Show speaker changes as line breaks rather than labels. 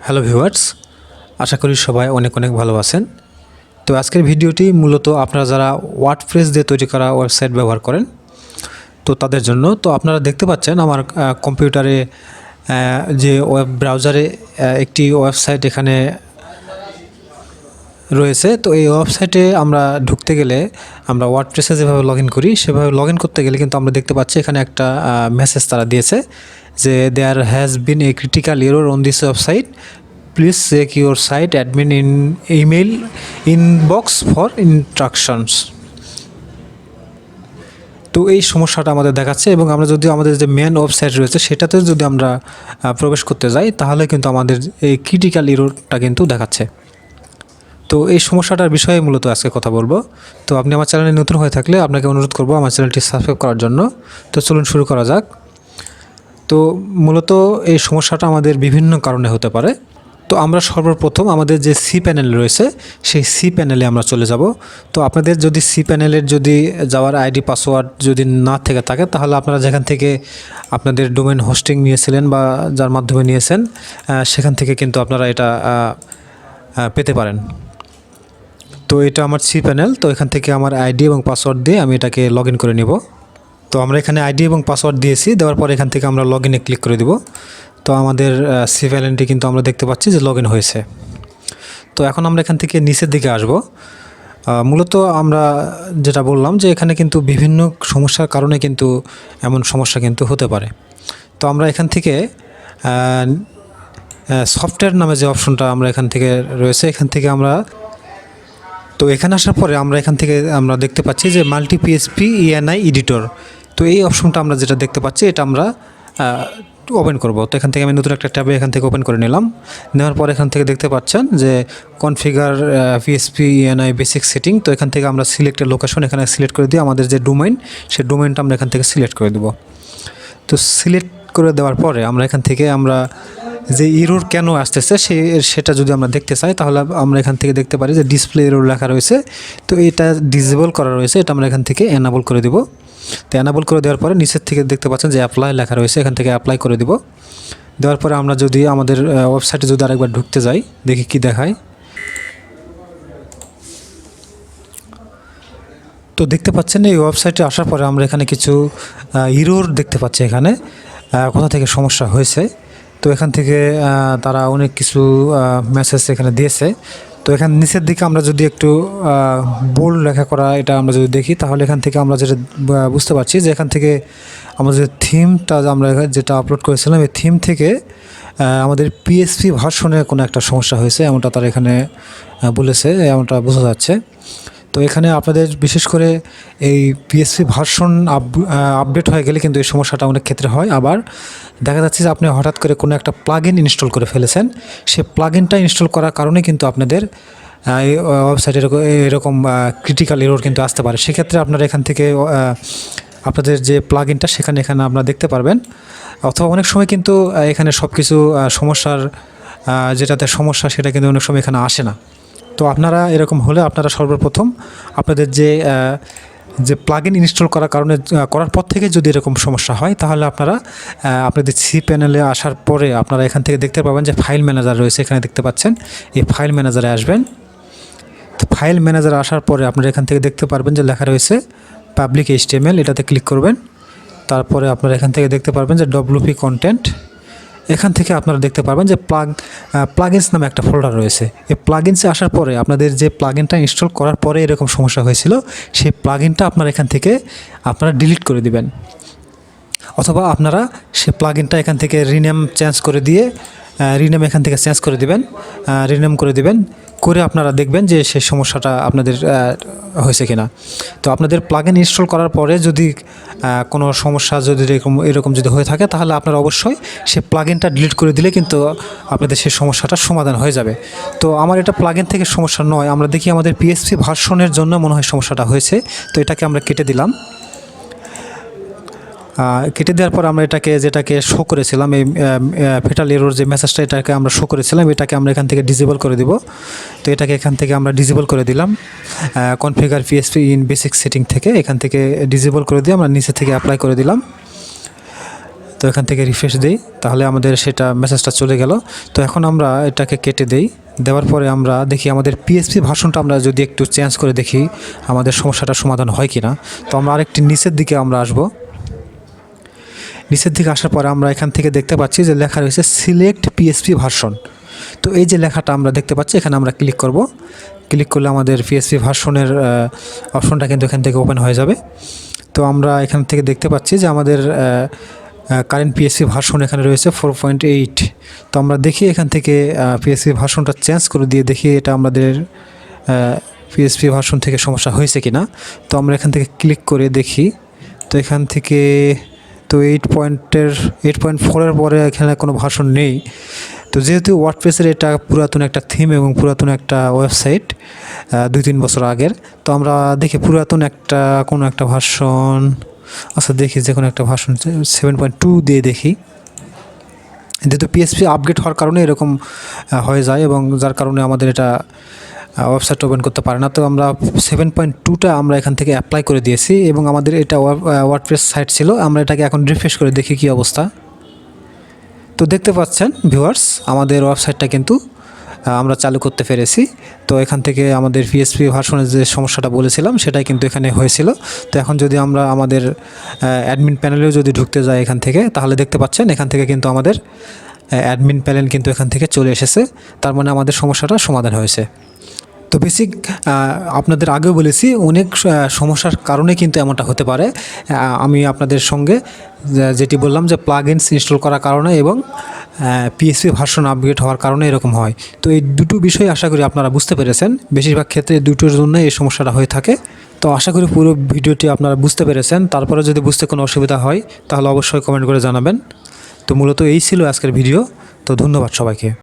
Hello viewers, আশা করি সবাই অনেক অনেক ভালো আছেন। তো আজকের ভিডিওটি মূলত আপনারা যারা ওয়ার্ডপ্রেস দিয়ে তৈরি করা ওয়েবসাইট ব্যবহার করেন তো তাদের জন্য। তো আপনারা দেখতে পাচ্ছেন আমার কম্পিউটারে যে ওয়েব ব্রাউজারে একটি ওয়েবসাইট এখানে রয়েছে। তো এই ওয়েবসাইটে আমরা ঢুকতে গেলে আমরা ওয়ার্ডপ্রেসে যেভাবে লগ ইন করি সেভাবে লগ ইন করতে গেলে কিন্তু আমরা দেখতে পাচ্ছি এখানে একটা মেসেজ তারা দিয়েছে যে there has been a critical error on this website, please check your site admin in email inbox for instructions. তো এই সমস্যাটা আমাদের দেখাচ্ছে এবং আমরা যদি আমাদের যে মেন ওয়েবসাইট রয়েছে সেটাতে যদি আমরা প্রবেশ করতে যাই তাহলে কিন্তু আমাদের এই ক্রিটিক্যাল এররটা কিন্তু দেখাচ্ছে। তো এই সমস্যাটার বিষয়ে মূলত আজকে কথা বলবো। তো আপনি আমার চ্যানেলে নতুন হয়ে থাকলে আপনাকে অনুরোধ করব আমার চ্যানেলটি সাবস্ক্রাইব করার জন্য। তো চলুন শুরু করা যাক। তো মূলত এই সমস্যাটা আমাদের বিভিন্ন কারণে হতে পারে। তো আমরা সর্বপ্রথম আমাদের যে সি প্যানেল রয়েছে সেই সি প্যানেলে আমরা চলে যাব। তো আপনাদের যদি সি প্যানেলের যদি যাওয়ার আইডি পাসওয়ার্ড যদি না থেকে থাকে তাহলে আপনারা যেখান থেকে আপনাদের ডোমেন হোস্টিং নিয়েছিলেন বা যার মাধ্যমে নিয়েছেন সেখান থেকে কিন্তু আপনারা এটা পেতে পারেন। তো এটা আমার সি প্যানেল। তো এখান থেকে আমার আইডি এবং পাসওয়ার্ড দিয়ে আমি এটাকে লগ ইন করে নেব। তো আমরা এখানে আইডি এবং পাসওয়ার্ড দিয়েছি, দেওয়ার পর এখান থেকে আমরা লগ ইনে ক্লিক করে দেব। তো আমাদের সি প্যানেলটি কিন্তু আমরা দেখতে পাচ্ছি যে লগ ইন হয়েছে। তো এখন আমরা এখান থেকে নিচের দিকে আসব। মূলত আমরা যেটা বললাম যে এখানে কিন্তু বিভিন্ন সমস্যার কারণে কিন্তু এমন সমস্যা কিন্তু হতে পারে। তো আমরা এখান থেকে সফটওয়্যার নামে যে অপশনটা আমরা এখান থেকে রয়েছে এখান থেকে আমরা তো এখানে আসার পরে আমরা এখান থেকে আমরা দেখতে পাচ্ছি যে মাল্টি পিএসপি ইএনআই এডিটর। তো এই অপশনটা আমরা যেটা দেখতে পাচ্ছি এটা আমরা ওপেন করব। তো এখান থেকে আমি নতুন একটা ট্যাবে এখান থেকে ওপেন করে নিলাম। নেওয়ার পর এখান থেকে দেখতে পাচ্ছেন যে কনফিগার পিএসপি ইএনআই বেসিক সেটিং। তো এখান থেকে আমরা সিলেক্টেড লোকেশন এখানে সিলেক্ট করে দিয়ে আমাদের যে ডোমেইন সেই ডোমেইনটা আমরা এখান থেকে সিলেক্ট করে দেব। তো সিলেক্ট করে দেওয়ার পরে আমরা এখান থেকে আমরা যে এরর কেন আসতেছে সেটা যদি আমরা দেখতে চাই তাহলে আমরা এখান থেকে দেখতে পারি যে ডিসপ্লে এরর লেখা রয়েছে। তো এটা ডিসেবল করা রয়েছে, এটা আমরা এখান থেকে এনাবল করে দেব। তো এনাবল করে দেওয়ার পরে নিচের থেকে দেখতে পাচ্ছেন যে অ্যাপ্লাই লেখা রয়েছে, এখান থেকে অ্যাপ্লাই করে দেব। দেওয়ার পরে আমরা যদি আমাদের ওয়েবসাইটে যদি আরেকবার ঢুকতে যাই দেখি কি দেখায়। তো দেখতে পাচ্ছেন এই ওয়েবসাইটে আসার পরে আমরা এখানে কিছু এরর দেখতে পাচ্ছি এখানে কোথা থেকে সমস্যা হয়েছে। তো এখান থেকে তারা অনেক কিছু মেসেজ এখানে দিয়েছে। তো এখানে নিচের দিকে আমরা যদি একটু বোল্ড লেখা করা এটা আমরা যদি দেখি তাহলে এখান থেকে আমরা যেটা বুঝতে পারছি যে এখান থেকে আমাদের থিমটা আমরা যেটা আপলোড করেছিলাম এই থিম থেকে আমাদের পিএসপি ভার্সনে কোনো একটা সমস্যা হয়েছে এমনটা তারা এখানে বলেছে, এমনটা বোঝা যাচ্ছে। তো এখানে আপনাদের বিশেষ করে এই পিএসপি ভার্সন আপডেট হয়ে গেলে কিন্তু এই সমস্যাটা অনেক ক্ষেত্রে হয়। আবার দেখা যাচ্ছে যে আপনি হঠাৎ করে কোনো একটা প্লাগইন ইনস্টল করে ফেলেছেন, সেই প্লাগইনটা ইনস্টল করার কারণে কিন্তু আপনাদের এই ওয়েবসাইটে এরকম ক্রিটিক্যাল এরর কিন্তু আসতে পারে। সেক্ষেত্রে আপনারা এখান থেকে আপনাদের যে প্লাগইনটা এখানে আপনারা দেখতে পারবেন। অথবা অনেক সময় কিন্তু এখানে সব কিছু সমস্যার যেটাতে সমস্যা সেটা কিন্তু অনেক সময় এখানে আসে না। তো আপনারা এরকম হলে আপনারা সর্বপ্রথম আপনাদের যে প্লাগইন ইনস্টল করার পর থেকে যদি এরকম সমস্যা হয় তাহলে আপনারা আপনাদের সি প্যানেলে আসার পরে আপনারা এখান থেকে দেখতে পাবেন যে ফাইল ম্যানেজার রয়েছে, এখানে দেখতে পাচ্ছেন এই ফাইল ম্যানেজারে আসবেন। তো ফাইল ম্যানেজারে আসার পরে আপনারা এখান থেকে দেখতে পারবেন যে লেখা রয়েছে পাবলিক এইচটিএমএল, এটাতে ক্লিক করবেন। তারপরে আপনারা এখান থেকে দেখতে পারবেন যে ডব্লিউপি কন্টেন্ট, এখান থেকে আপনারা দেখতে পারবেন যে প্লাগইনস নামে একটা ফোল্ডার রয়েছে। এই প্লাগইনসে আসার পরে আপনাদের যে প্লাগইনটা ইনস্টল করার পরে এরকম সমস্যা হয়েছিল সেই প্লাগইনটা আপনারা এখান থেকে আপনারা ডিলিট করে দিবেন, অথবা আপনারা সেই প্লাগইনটা এখান থেকে রিনেম এখান থেকে চেঞ্জ করে দিবেন, রিনেম করে দিবেন। করে আপনারা দেখবেন যে সেই সমস্যাটা আপনাদের হয়েছে কিনা। তো আপনাদের প্লাগইন ইনস্টল করার পরে যদি কোনো সমস্যা যদি এরকম যদি হয়ে থাকে তাহলে আপনারা অবশ্যই সেই প্লাগইনটা ডিলিট করে দিলে কিন্তু আপনাদের সেই সমস্যাটার সমাধান হয়ে যাবে। তো আমার এটা প্লাগইন থেকে সমস্যা নয়, আমরা দেখি আমাদের পিএসপি ভার্সনের জন্য মনে হয় সমস্যাটা হয়েছে। তো এটাকে আমরা কেটে দিলাম। কেটে দেওয়ার পর আমরা যেটাকে শো করেছিলাম এই ফেটাল এরর যে মেসেজটা এটাকে আমরা শো করেছিলাম এটাকে আমরা এখান থেকে ডিসেবল করে দিব। তো এটাকে এখান থেকে আমরা ডিসেবল করে দিলাম configure PSP in basic setting থেকে, এখান থেকে ডিসেবল করে দিয়ে আমরা নিচে থেকে অ্যাপ্লাই করে দিলাম। তো এখান থেকে রিফ্রেশ দিই, তাহলে আমাদের সেটা মেসেজটা চলে গেল। তো এখন আমরা এটাকে কেটে দেই, দেওয়ার পরে আমরা দেখি আমাদের পিএসপি ভার্সনটা আমরা যদি একটু চেঞ্জ করে দেখি আমাদের সমস্যাটা সমাধান হয় কি না। তো আমরা আরেকটি নিচের দিকে আমরা আসব। নিচের দিকে আসার পরে আমরা এখান থেকে দেখতে পাচ্ছি যে লেখা রয়েছে সিলেক্ট পিএসপি ভার্সন। তো এই যে লেখাটা আমরা দেখতে পাচ্ছি, এখানে আমরা ক্লিক করব। ক্লিক করলে আমাদের পিএসপি ভার্সনের অপশনটা কিন্তু এখান থেকে ওপেন হয়ে যাবে। তো আমরা এখান থেকে দেখতে পাচ্ছি যে আমাদের কারেন্ট পিএসপি ভার্সন এখানে রয়েছে 4.8। তো আমরা দেখি এখান থেকে পিএসপি ভার্সনটা চেঞ্জ করে দিয়ে দেখি এটা আমাদের পিএসপি ভার্সন থেকে সমস্যা হয়েছে কি না। তো আমরা এখান থেকে ক্লিক করে দেখি। তো এখান থেকে তো 8.4-এর পরে এখানে কোনো ভার্সন নেই। তো যেহেতু ওয়ার্ডপ্রেসের এটা পুরাতন একটা থিম এবং পুরাতন একটা ওয়েবসাইট 2-3 বছর আগের, তো আমরা দেখি পুরাতন একটা কোনো একটা ভার্সন, আচ্ছা দেখি যে কোনো একটা ভার্সন 7.2 দিয়ে দেখি। যেহেতু পিএসপি আপগ্রেড হওয়ার কারণে এরকম হয়ে যায় এবং যার কারণে আমাদের এটা ওয়েবসাইট ওপেন করতে পারে না। তো আমরা 7.2টা আমরা এখান থেকে অ্যাপ্লাই করে দিয়েছি এবং আমাদের এটা ওয়ার্ডপ্রেস সাইট ছিল। আমরা এটাকে এখন রিফ্রেশ করে দেখি কী অবস্থা। তো দেখতে পাচ্ছেন ভিউয়ার্স, আমাদের ওয়েবসাইটটা কিন্তু আমরা চালু করতে পেরেছি। তো এখান থেকে আমাদের পিএসপি ভার্সনের যে সমস্যাটা বলেছিলাম সেটাই কিন্তু এখানে হয়েছিল। তো এখন যদি আমরা আমাদের অ্যাডমিন প্যানেলেও যদি ঢুকতে যাই এখান থেকে, তাহলে দেখতে পাচ্ছেন এখান থেকে কিন্তু আমাদের অ্যাডমিন প্যানেল কিন্তু এখান থেকে চলে এসেছে। তার মানে আমাদের সমস্যাটা সমাধান হয়েছে। তো বেসিক আপনাদের আগেও বলেছি অনেক সমস্যার কারণে কিন্তু এমনটা হতে পারে। আমি আপনাদের সঙ্গে যেটি বললাম যে প্লাগইনস ইনস্টল করার কারণে এবং পিএসপি ভার্সন আপগ্রেড হওয়ার কারণে এরকম হয়। তো এই দুটো বিষয় আশা করি আপনারা বুঝতে পেরেছেন। বেশিরভাগ ক্ষেত্রে দুটোর জন্য এই সমস্যাটা হয়ে থাকে। তো আশা করি পুরো ভিডিওটি আপনারা বুঝতে পেরেছেন। তারপরে যদি বুঝতে কোনো অসুবিধা হয় তাহলে অবশ্যই কমেন্ট করে জানাবেন। তো মূলত এই ছিল আজকের ভিডিও। তো ধন্যবাদ সবাইকে।